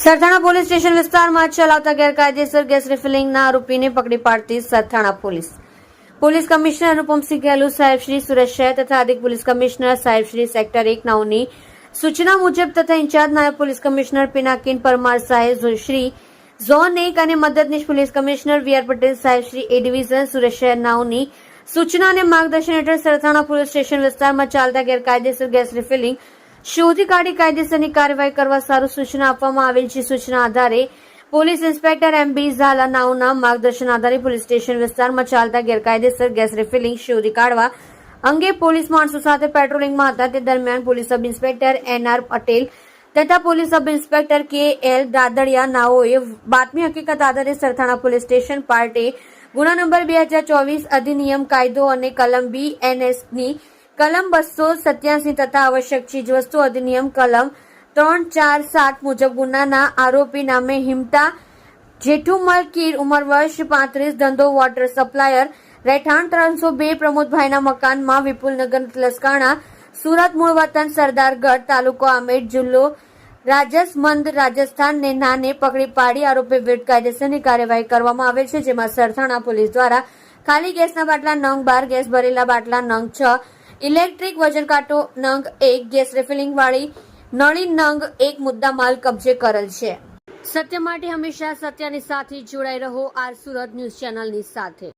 Sarthana police station વિસ્તારમાં ચલાવતા ગેરકાયદેસર ગેસ રિફિલિંગના આરોપીને પકડી પાડતી સરથાણા પોલીસ કમિશનર અનુપમસિંહ ગેહલોત સાહેબ શ્રી સુરત શહેર તથા અધિક પોલીસ કમિશનર સાહેબ શ્રી સેક્ટર 1 9ની સૂચના મુજબ તથા ઇન્ચાર્જ નાયબ પોલીસ કમિશનર પિનાકીન પરમાર સાહેબ શ્રી ઝોન 1 અને મદદનીશ police commissioner we are Patel સાહેબ શ્રી એ ડિવિઝન સુરત શહેર 9ની સૂચના અને માર્ગદર્શન હેઠળ સરથાણા પોલીસ સ્ટેશન વિસ્તારમાં ચાલતા ગેરકાયદેસર ગેસ રિફિલિંગ શોધી કાઢી કાયદેસરની કાર્યવાહી કરવા સારું સૂચના આપવામાં આવેલ છે. સૂચના આધારે પોલીસ ઇન્સ્પેક્ટર એમ.બી. ઝાલા નાઓના માર્ગદર્શન આધારે પોલીસ સ્ટેશન વિસ્તારમાં ચાલતા ગેરકાયદેસર ગેસ રિફિલિંગ શોધી કાઢવા અંગે પોલીસ માણસો સાથે પેટ્રોલિંગમાં હતા. તે દરમિયાન પોલીસ સબ ઇન્સ્પેક્ટર એન.આર. પટેલ તથા પોલીસ સબ ઇન્સ્પેક્ટર કે.એલ. દાદડિયા નાઓએ બાતમી હકીકત આધારે સરથાણા પોલીસ સ્ટેશન પાર્ટે ગુના નંબર 2024 અધિનિયમ કાયદો અને કલમ BNSની કલમ 287 તથા આવશ્યક ચીજવસ્તુ અધિનિયમ કલમ 347 મુજબ ગુનાના આરોપી નામે હિમતા જેઠુમલ કીર ઉંમર વર્ષ 35 ધંધો વોટર સપ્લાયર રહેઠાણ 302 પ્રમોદભાઈના મકાનમાં વિપુલનગર લસકાણા સુરત મૂળ વતન સરદારગઢ તાલુકો આમેર જિલ્લો રાજસમંદ રાજસ્થાનને નાને પકડી પાડી આરોપી વિરુદ્ધ કાયદેસરની કાર્યવાહી કરવામાં આવેલ છે. જેમાં સરથાણા પોલીસ દ્વારા ખાલી ગેસના બાટલા નંગ 12 ગેસ ભરેલા બાટલા નંગ 6 ઇલેક્ટ્રિક વજન કાંટો નંગ 1 ગેસ રિફિલિંગ વાળી નળી નંગ 1 મુદ્દામાલ કબજે કરેલ છે. સત્ય માટે હંમેશા સત્યની સાથે જોડાઈ રહો. આર સુરત ન્યૂઝ ચેનલની સાથે.